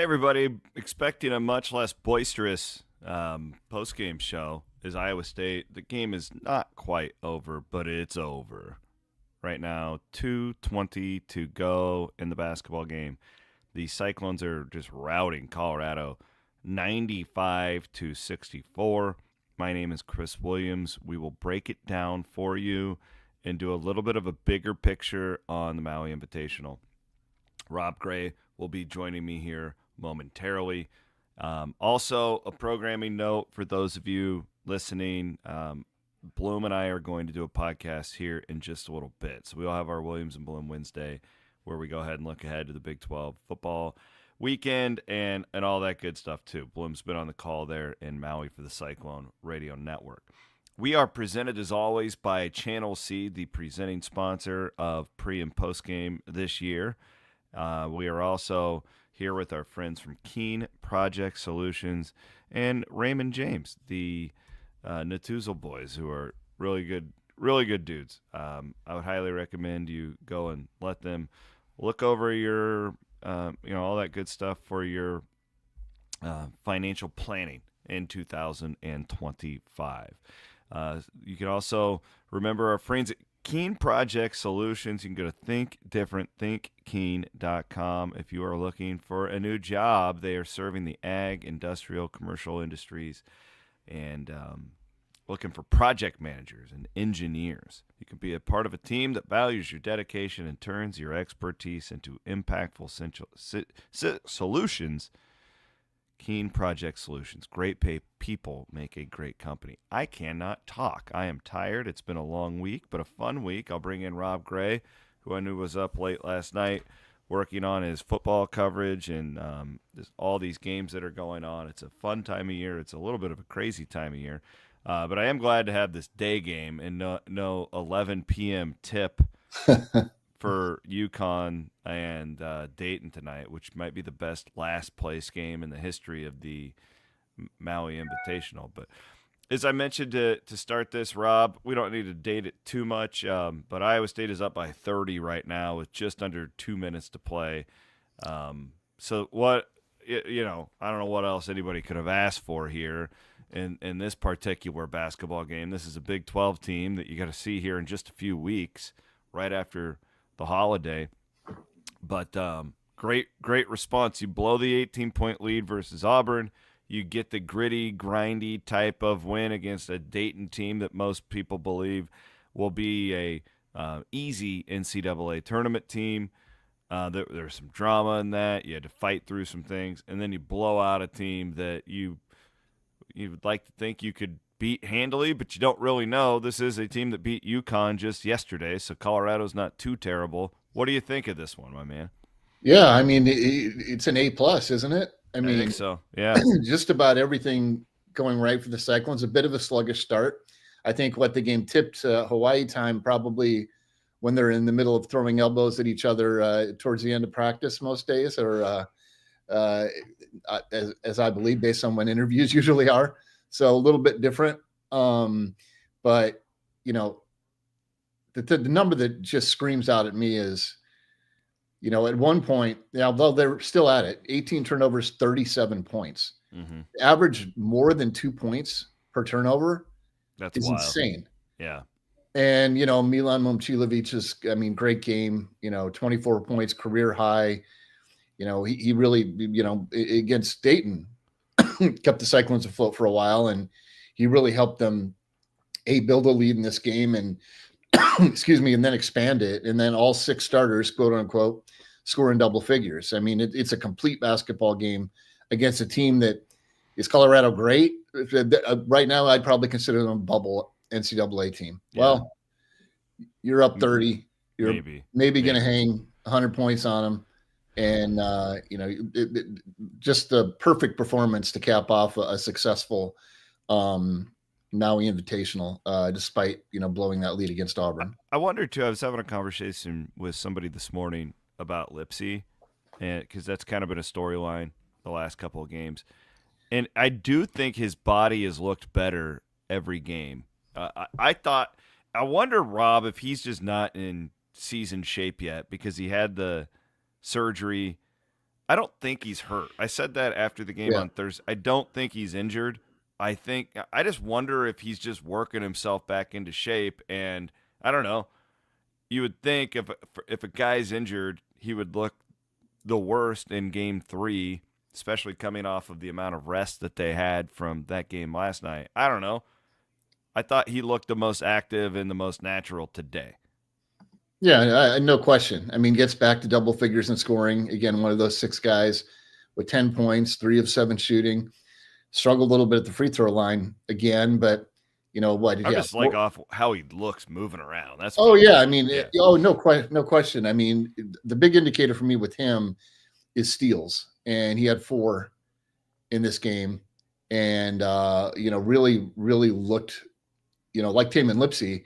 Hey, everybody. Expecting a much less boisterous post-game show is Iowa State. The game is not quite over, but it's over. Right now, 2:20 to go in the basketball game. The Cyclones are just routing Colorado 95 to 64. My name is Chris Williams. We will break it down for you and do a little bit of a bigger picture on the Maui Invitational. Rob Gray will be joining me here momentarily. Also, a programming note for those of you listening. Bloom and I are going to do a podcast here in just a little bit. So we'll have our Williams and Bloom Wednesday where we go ahead and look ahead to the Big 12 football weekend and all that good stuff too. Bloom's been on the call there in Maui for the Cyclone Radio Network. We are presented as always by Channel C, the presenting sponsor of pre and post game this year. We are also here with our friends from Keen Project Solutions and Raymond James, the Natuzel boys, who are really good dudes. I would highly recommend you go and let them look over your, all that good stuff for your financial planning in 2025. You can also remember our friends at Keen Project Solutions. You can go to thinkkeen.com if you are looking for a new job. They are serving the ag, industrial, commercial industries, and looking for project managers and engineers. You can be a part of a team that values your dedication and turns your expertise into impactful solutions. Keen Project Solutions. Great people make a great company. I cannot talk. I am tired. It's been a long week, but a fun week. I'll bring in Rob Gray, who I knew was up late last night working on his football coverage and all these games that are going on. It's a fun time of year. It's a little bit of a crazy time of year. But I am glad to have this day game and no 11 p.m. tip for UConn and Dayton tonight, which might be the best last place game in the history of the Maui Invitational. But as I mentioned to start this, Rob, we don't need to date it too much, but Iowa State is up by 30 right now with just under 2 minutes to play. So what, I don't know what else anybody could have asked for here in this particular basketball game. This is a Big 12 team that you got to see here in just a few weeks right after the holiday. But great response. You blow the 18-point lead versus Auburn. You get the gritty, grindy type of win against a Dayton team that most people believe will be a easy NCAA tournament team. There's some drama in that. You had to fight through some things, and then you blow out a team that you would like to think you could beat handily, but you don't really know. This is a team that beat UConn just yesterday, so Colorado's not too terrible. What do you think of this one, my man? Yeah, I mean, it's an A+, isn't it? I think so, yeah. Just about everything going right for the Cyclones. A bit of a sluggish start. I think what the game tipped Hawaii time probably when they're in the middle of throwing elbows at each other towards the end of practice most days, or as I believe, based on when interviews usually are. So a little bit different. But, the number that just screams out at me is, at one point, although they're still at it, 18 turnovers, 37 points. Mm-hmm. Average more than 2 points per turnover. That's is wild. Insane. Yeah. And, Milan Momcilovic's, great game, 24 points, career high. He really, against Dayton, kept the Cyclones afloat for a while, and he really helped them build a lead in this game and and then expand it. And then all six starters, quote unquote, score in double figures. I mean, it's a complete basketball game against a team that is Colorado great. Right now, I'd probably consider them a bubble NCAA team. Yeah. Well, you're up 30. You're maybe going to hang 100 points on them. And, just the perfect performance to cap off a successful Maui Invitational, despite, blowing that lead against Auburn. I wonder, too, I was having a conversation with somebody this morning about Lipsey, because that's kind of been a storyline the last couple of games. And I do think his body has looked better every game. I wonder, Rob, if he's just not in season shape yet because he had the surgery. I don't think he's hurt. I said that after the game Yeah. on Thursday. I don't think he's injured. I just wonder if he's just working himself back into shape. And I don't know. You would think if a guy's injured, he would look the worst in Game 3, especially coming off of the amount of rest that they had from that game last night. I don't know. I thought he looked the most active and the most natural today. Yeah, no question. I mean, gets back to double figures in scoring. Again, one of those 6 guys with 10 points, 3 of 7 shooting. Struggled a little bit at the free throw line again, but what? I'm Yeah. just like off how he looks moving around. That's Oh yeah, I saying. mean, Yeah. no question. I mean, the big indicator for me with him is steals, and he had 4 in this game, and really, really looked, like Tamin Lipsey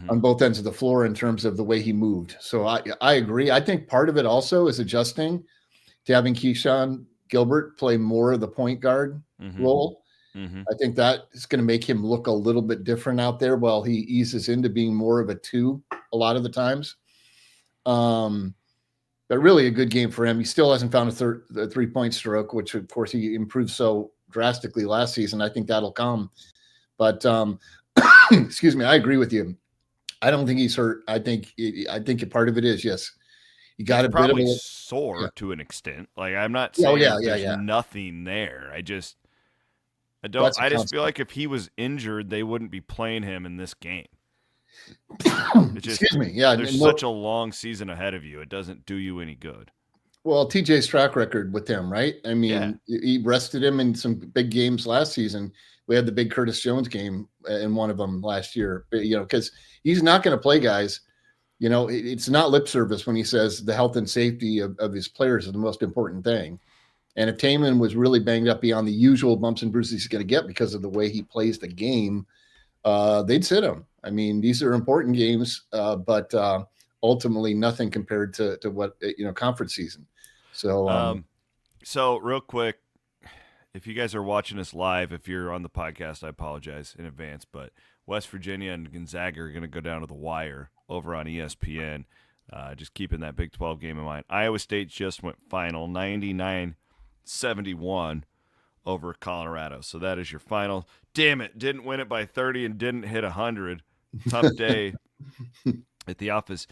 on both ends of the floor in terms of the way he moved. So I agree. I think part of it also is adjusting to having Keyshawn Gilbert play more of the point guard role. I think that is going to make him look a little bit different out there while he eases into being more of a 2 a lot of the times. But really a good game for him. He still hasn't found a 3-point stroke, which of course he improved so drastically last season. I think that'll come. But excuse me, I agree with you. I don't think he's hurt. I think part of it is, yes, you got He's probably sore to an extent. Like, I'm not saying there's nothing there. I just feel like if he was injured, they wouldn't be playing him in this game. Excuse me. Yeah, there's such a long season ahead of you. It doesn't do you any good. Well, TJ's track record with him, right? I mean, he rested him in some big games last season. We had the big Curtis Jones game in one of them last year, because he's not going to play guys. It's not lip service when he says the health and safety of his players is the most important thing. And if Tamin was really banged up beyond the usual bumps and bruises he's going to get because of the way he plays the game, they'd sit him. I mean, these are important games, but ultimately nothing compared to what, conference season. So, so real quick, if you guys are watching us live, if you're on the podcast, I apologize in advance, but West Virginia and Gonzaga are going to go down to the wire over on ESPN. Just keeping that Big 12 game in mind. Iowa State just went final, 99-71 over Colorado. So that is your final. Damn it, didn't win it by 30 and didn't hit 100. Tough day at the office.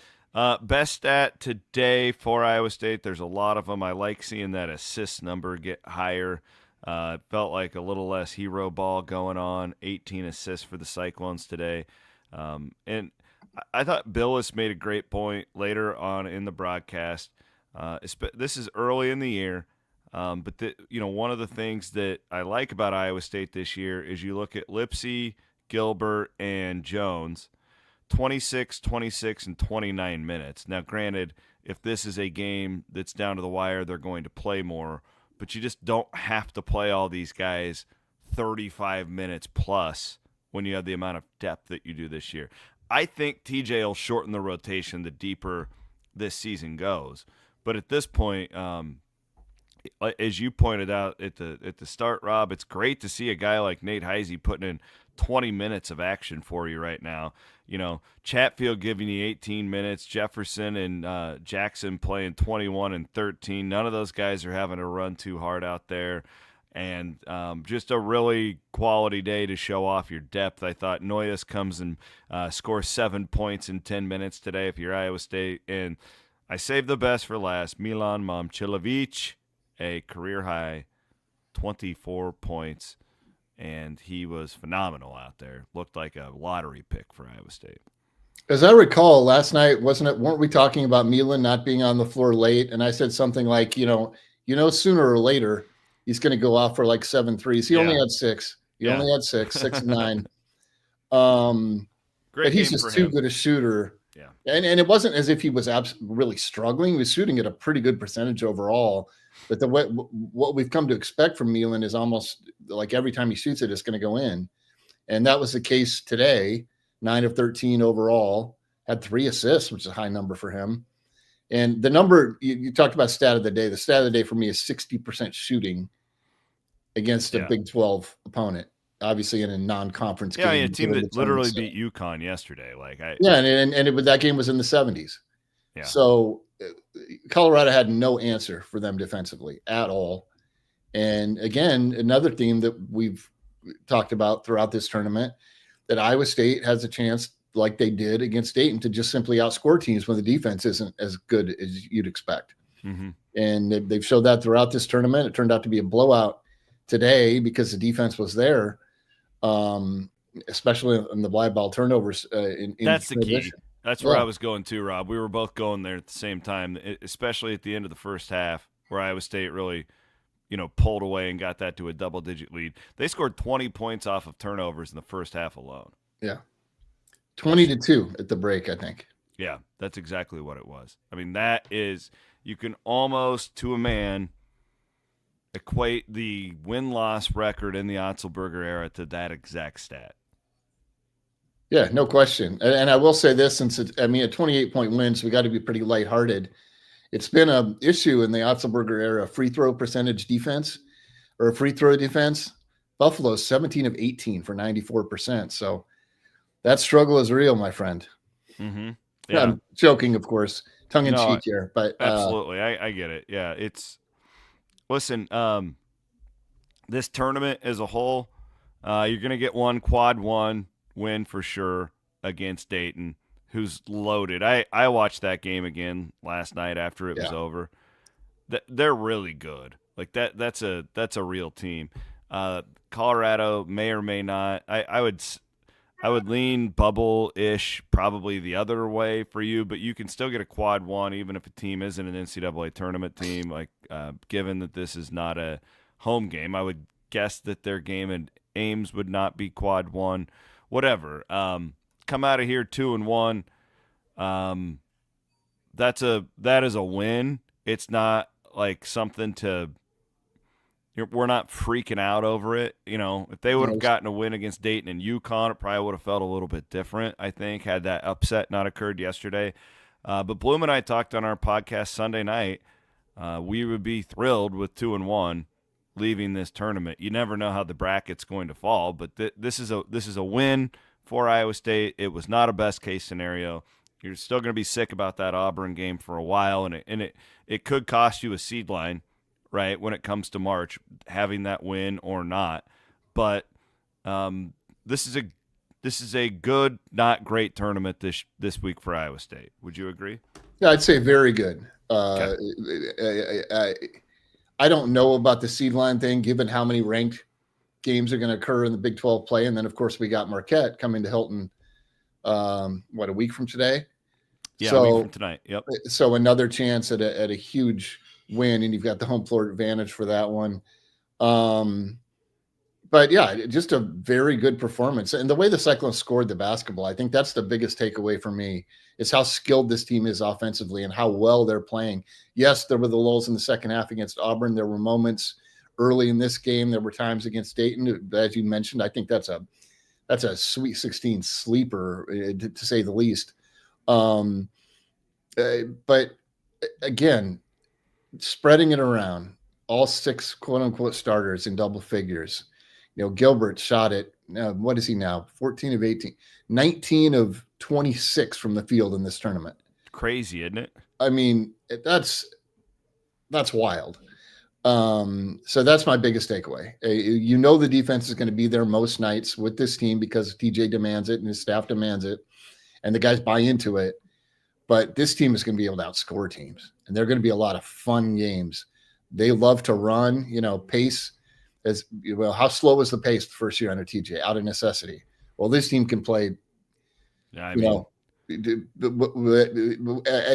Best stat today for Iowa State. There's a lot of them. I like seeing that assist number get higher. It felt like a little less hero ball going on. 18 assists for the Cyclones today. And I thought Billis made a great point later on in the broadcast. This is early in the year, but one of the things that I like about Iowa State this year is you look at Lipsey, Gilbert, and Jones, 26, 26, and 29 minutes. Now, granted, if this is a game that's down to the wire, they're going to play more, but you just don't have to play all these guys 35 minutes plus when you have the amount of depth that you do this year. I think TJ will shorten the rotation the deeper this season goes. But at this point, as you pointed out at the start, Rob, it's great to see a guy like Nate Heisey putting in 20 minutes of action for you right now. Chatfield giving you 18 minutes, Jefferson and Jackson playing 21 and 13. None of those guys are having to run too hard out there. And just a really quality day to show off your depth. I thought Noyes comes and scores 7 points in 10 minutes today if you're Iowa State. And I saved the best for last. Milan Momcilovic, a career-high 24 points. And he was phenomenal out there. Looked like a lottery pick for Iowa State. As I recall, last night, weren't we talking about Milan not being on the floor late? And I said something like, sooner or later, he's going to go off for like 7 threes. He only had 6. Only had 6 and 9. But he's just too good a shooter. Yeah. And it wasn't as if he was really struggling. He was shooting at a pretty good percentage overall. But what we've come to expect from Milan is almost like every time he shoots it, it's going to go in. And that was the case today. 9 of 13 overall. Had 3 assists, which is a high number for him. And the number, you talked about stat of the day. The stat of the day for me is 60% shooting against a Big 12 opponent, obviously in a non-conference game. Yeah, a team that literally beat UConn yesterday. And that game was in the 70s. Yeah. So, Colorado had no answer for them defensively at all. And again, another theme that we've talked about throughout this tournament, that Iowa State has a chance, like they did against Dayton, to just simply outscore teams when the defense isn't as good as you'd expect. Mm-hmm. And they've showed that throughout this tournament. It turned out to be a blowout today because the defense was there, especially in the live ball turnovers. That's the key. That's where Yeah. I was going too, Rob. We were both going there at the same time, especially at the end of the first half, where Iowa State really, pulled away and got that to a double-digit lead. They scored 20 points off of turnovers in the first half alone. Yeah. 20-2 at the break, I think. Yeah, that's exactly what it was. I mean, that is, you can almost, to a man, equate the win-loss record in the Otzelberger era to that exact stat. Yeah, no question. And I will say this, since a 28-point win, so we got to be pretty lighthearted. It's been an issue in the Otzelberger era, free throw percentage defense or free throw defense. Buffalo's 17 of 18 for 94%. So that struggle is real, my friend. Mm-hmm. Yeah. I'm joking, of course, tongue in cheek here, but absolutely, I get it. Yeah, listen. This tournament as a whole, you're gonna get one quad one win for sure against Dayton, who's loaded. I watched that game again last night after it was over. They're really good. Like that's a real team. Colorado may or may not. I would lean bubble-ish probably the other way for you, but you can still get a quad one even if a team isn't an NCAA tournament team. Like, given that this is not a home game, I would guess that their game in Ames would not be quad one. Whatever. Come out of here 2-1. That is a win. It's not like something to. We're not freaking out over it. If they would have gotten a win against Dayton and UConn, it probably would have felt a little bit different, I think, had that upset not occurred yesterday. But Bloom and I talked on our podcast Sunday night. We would be thrilled with 2-1 leaving this tournament. You never know how the bracket's going to fall, but this is a win for Iowa State. It was not a best-case scenario. You're still going to be sick about that Auburn game for a while, and it could cost you a seed line, right, when it comes to March, having that win or not. But this is a good, not great tournament this week for Iowa State. Would you agree? Yeah, I'd say very good. Okay. I don't know about the seed line thing, given how many ranked games are going to occur in the Big 12 play. And then, of course, we got Marquette coming to Hilton, a week from today? Yeah, a week from tonight. Yep. So another chance at a huge win, and you've got the home floor advantage for that one. But yeah, just a very good performance. And the way the Cyclones scored the basketball, I think that's the biggest takeaway for me, is how skilled this team is offensively and how well they're playing. Yes, there were the lulls in the second half against Auburn. There were moments early in this game. There were times against Dayton, as you mentioned. I think that's a Sweet 16 sleeper, to say the least. But again, spreading it around, all six quote-unquote starters in double figures. Gilbert shot it. What is he now? 14 of 18. 19 of 26 from the field in this tournament. Crazy, isn't it? I mean, that's wild. So that's my biggest takeaway. The defense is going to be there most nights with this team because TJ demands it and his staff demands it, and the guys buy into it. But this team is going to be able to outscore teams, and they're going to be a lot of fun games. They love to run, pace. As well, how slow was the pace the first year under TJ? Out of necessity. Well, this team can play, at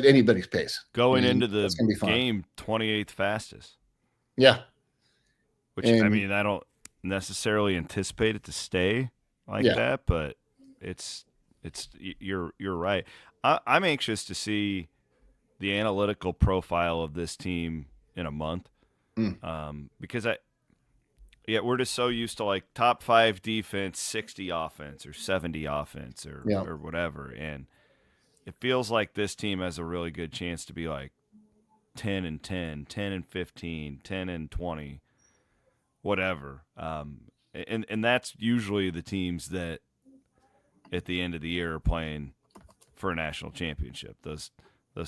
anybody's pace. Going into the game, 28th fastest. Yeah. Which, I don't necessarily anticipate it to stay like that, but you're right. I'm anxious to see the analytical profile of this team in a month, because we're just so used to like top 5 defense, 60 offense or 70 offense or whatever. And it feels like this team has a really good chance to be like 10-10, 10-15, 10-20, whatever. And that's usually the teams that at the end of the year are playing for a national championship. Those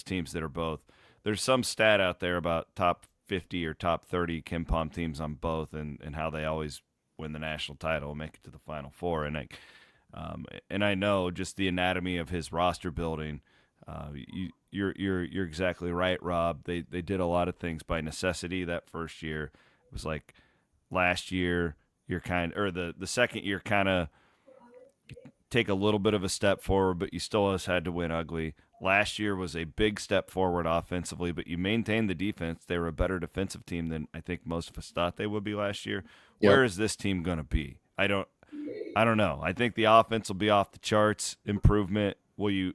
teams that are both there's some stat out there about top 50 or top 30 Kim Pom teams on both, and how they always win the national title and make it to the Final Four. And I know just the anatomy of his roster building. You're exactly right, Rob. They did a lot of things by necessity that first year. It was like last year, the second year kind of take a little bit of a step forward, but you still just had to win ugly. Last year was a big step forward offensively, but you maintained the defense. They were a better defensive team than I think most of us thought they would be last year. Yep. Where is this team going to be? I don't know. I think the offense will be off the charts. Improvement.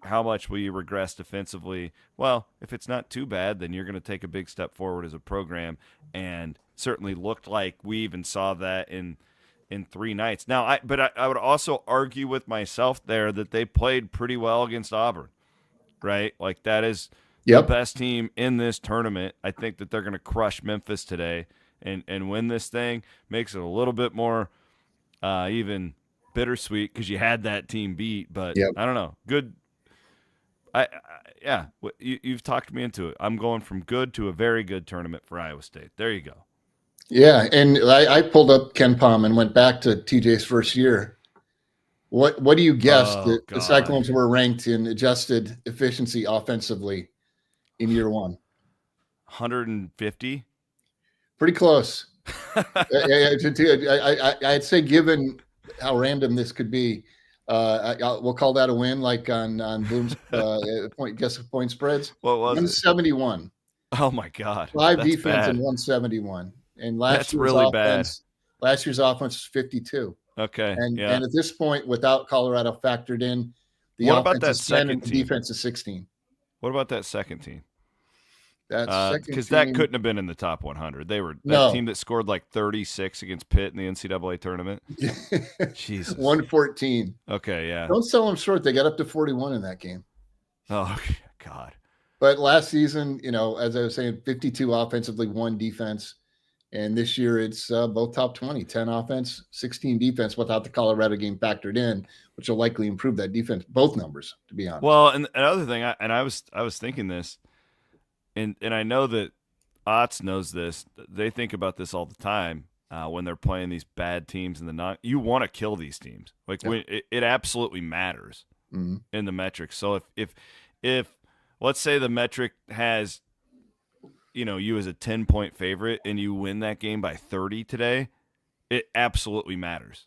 How much will you regress defensively? Well, if it's not too bad, then you're going to take a big step forward as a program, and certainly looked like we even saw that in 3 nights. Now, I would also argue with myself there that they played pretty well against Auburn, right? Like that is the best team in this tournament. I think that they're going to crush Memphis today and win this thing. Makes it a little bit more even bittersweet because you had that team beat, but I don't know. Good. You've talked me into it. I'm going from good to a very good tournament for Iowa State. There you go. Yeah, and I pulled up Ken Pom and went back to TJ's first year. What do you guess the Cyclones were ranked in adjusted efficiency offensively in year one? 150. Pretty close. I'd say, given how random this could be, we'll call that a win, like on Bloom's point spreads. What was 171. Oh my God! 5 defense bad. And 171. And last year's offense was 52. Okay. And at this point, without Colorado factored in, the offense is 10 and the defense is 16. What about that second team? Because that couldn't have been in the top 100. They were team that scored like 36 against Pitt in the NCAA tournament. Jesus. 114. Okay, yeah. Don't sell them short. They got up to 41 in that game. Oh, God. But last season, as I was saying, 52 offensively, 1 defense. And this year it's both top 20, 10 offense, 16 defense without the Colorado game factored in, which will likely improve that defense, both numbers, to be honest. Well, and another thing, I was thinking this, and I know that Otts knows this. They think about this all the time when they're playing these bad teams in the non. You want to kill these teams. Like when it absolutely matters in the metrics. So if let's say the metric has you as a 10-point favorite and you win that game by 30 today, it absolutely matters.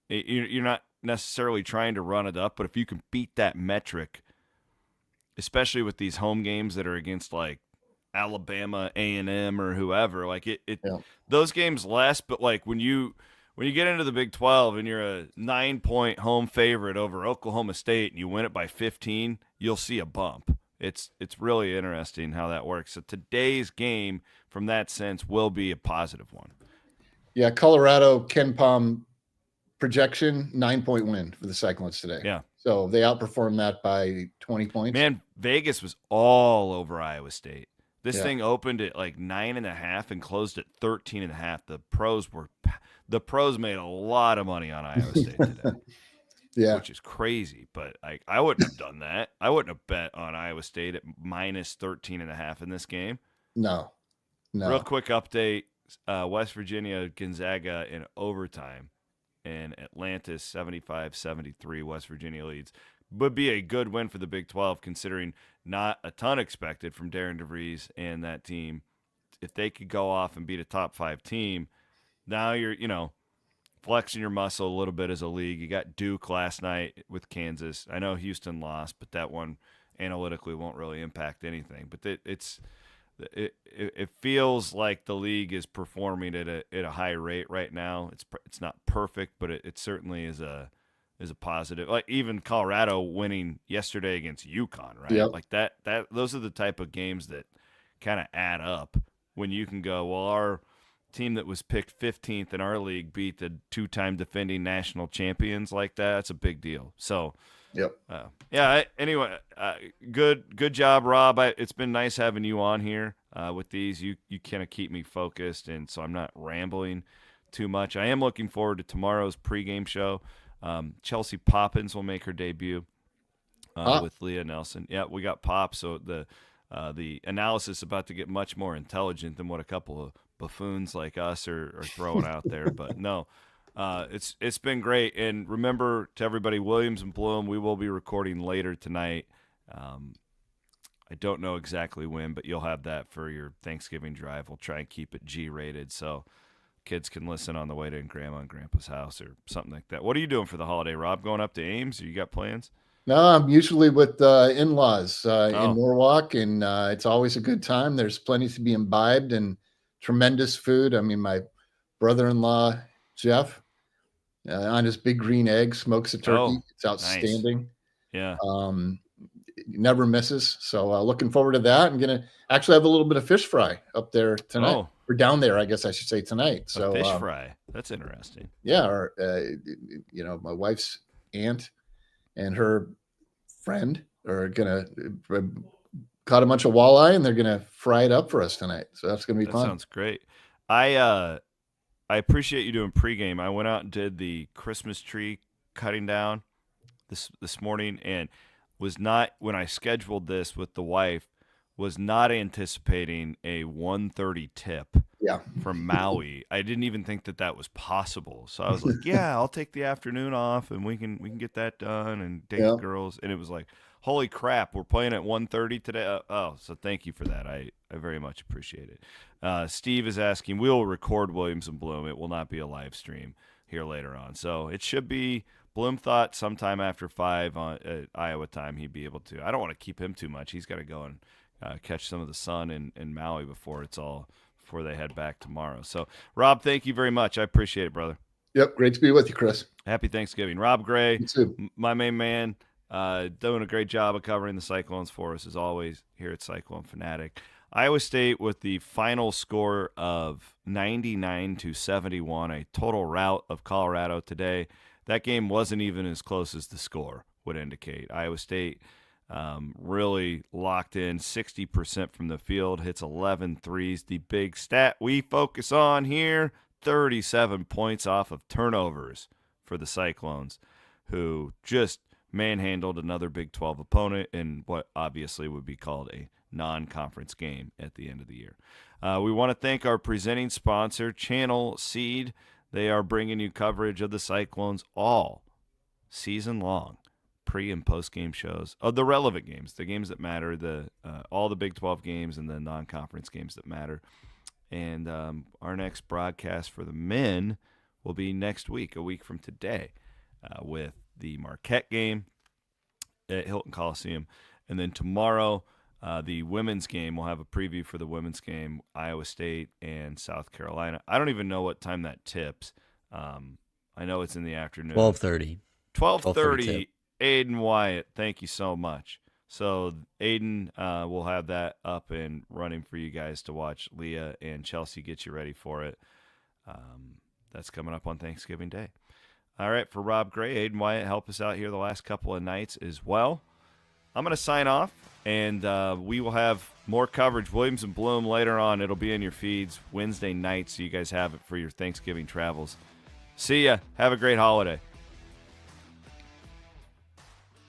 You're not necessarily trying to run it up, but if you can beat that metric, especially with these home games that are against like Alabama, A&M, or whoever, like those games less, but like when you get into the Big 12 and you're a 9-point home favorite over Oklahoma State and you win it by 15, you'll see a bump. It's really interesting how that works. So today's game, from that sense, will be a positive one. Yeah, Colorado, Ken Pom projection, 9-point win for the Cyclones today. Yeah. So they outperformed that by 20 points. Man, Vegas was all over Iowa State. This thing opened at like 9.5 and closed at 13.5. The pros made a lot of money on Iowa State today. Yeah, which is crazy, but I wouldn't have done that. I wouldn't have bet on Iowa State at minus 13.5 in this game. No. Real quick update: West Virginia Gonzaga in overtime, and Atlantis 75-73. West Virginia leads. Would be a good win for the Big 12, considering not a ton expected from Darren DeVries and that team. If they could go off and beat a top 5 team, now you're flexing your muscle a little bit as a league. You got Duke last night with Kansas. I know Houston lost, but that one analytically won't really impact anything. But it feels like the league is performing at a high rate right now. It's not perfect, but it certainly is a positive. Like even Colorado winning yesterday against UConn, right? Yep. Like that those are the type of games that kind of add up when you can go, well, our team that was picked 15th in our league beat the 2-time defending national champions like that. That's a big deal. So, anyway, good job, Rob. It's been nice having you on here with these. You kind of keep me focused, and so I'm not rambling too much. I am looking forward to tomorrow's pregame show. Chelsea Poppins will make her debut with Leah Nelson. Yeah, we got Pop. So the the analysis about to get much more intelligent than what a couple of buffoons like us are throwing out there. But no, it's been great. And remember, to everybody, Williams and Bloom, we will be recording later tonight. I don't know exactly when, but you'll have that for your Thanksgiving drive. We'll try and keep it G-rated so kids can listen on the way to Grandma and Grandpa's house or something like that. What are you doing for the holiday, Rob? Going up to Ames? Or you got plans? No, I'm usually with in-laws in Norwalk, and it's always a good time. There's plenty to be imbibed and tremendous food. I mean, my brother-in-law, Jeff, on his big green egg, smokes a turkey. It's outstanding. Nice. Yeah. Never misses. So looking forward to that. I'm going to actually have a little bit of fish fry up there tonight. Or down there, I guess I should say tonight. So fish fry. That's interesting. Yeah. Or, my wife's aunt and her friend are going to caught a bunch of walleye, and they're going to fry it up for us tonight. So that's going to be fun. That sounds great. I appreciate you doing pregame. I went out and did the Christmas tree cutting down this morning, and was not, when I scheduled this with the wife, was not anticipating a 1:30 tip from Maui. I didn't even think that was possible. So I was like, yeah, I'll take the afternoon off and we can get that done and date the girls. And it was like, holy crap, we're playing at 1:30 today. So thank you for that. I very much appreciate it. Steve is asking, we'll record Williams and Bloom. It will not be a live stream here later on. So it should be, Bloom thought sometime after 5 on Iowa time he'd be able to. I don't want to keep him too much. He's got to go and catch some of the sun in Maui before they head back tomorrow. So, Rob, thank you very much. I appreciate it, brother. Yep, great to be with you, Chris. Happy Thanksgiving. Rob Gray, you too. My main man, doing a great job of covering the Cyclones for us, as always, here at Cyclone Fanatic. Iowa State with the final score of 99-71, a total rout of Colorado today. That game wasn't even as close as the score would indicate. Iowa State really locked in 60% from the field, hits 11 threes. The big stat we focus on here, 37 points off of turnovers for the Cyclones, who just manhandled another Big 12 opponent in what obviously would be called a non-conference game at the end of the year. We want to thank our presenting sponsor, Channel Seed. They are bringing you coverage of the Cyclones all season long, pre- and post-game shows of the relevant games, the games that matter, all the Big 12 games and the non-conference games that matter. And our next broadcast for the men will be next week, a week from today, with the Marquette game at Hilton Coliseum. And then tomorrow, the women's game, we'll have a preview for the women's game, Iowa State and South Carolina. I don't even know what time that tips. I know it's in the afternoon. 12:30. 12:30. Aiden Wyatt, thank you so much. So Aiden will have that up and running for you guys to watch. Leah and Chelsea get you ready for it. That's coming up on Thanksgiving Day. All right, for Rob Gray, Aiden Wyatt, help us out here the last couple of nights as well. I'm going to sign off, and we will have more coverage. Williams and Bloom later on. It'll be in your feeds Wednesday night, so you guys have it for your Thanksgiving travels. See ya. Have a great holiday.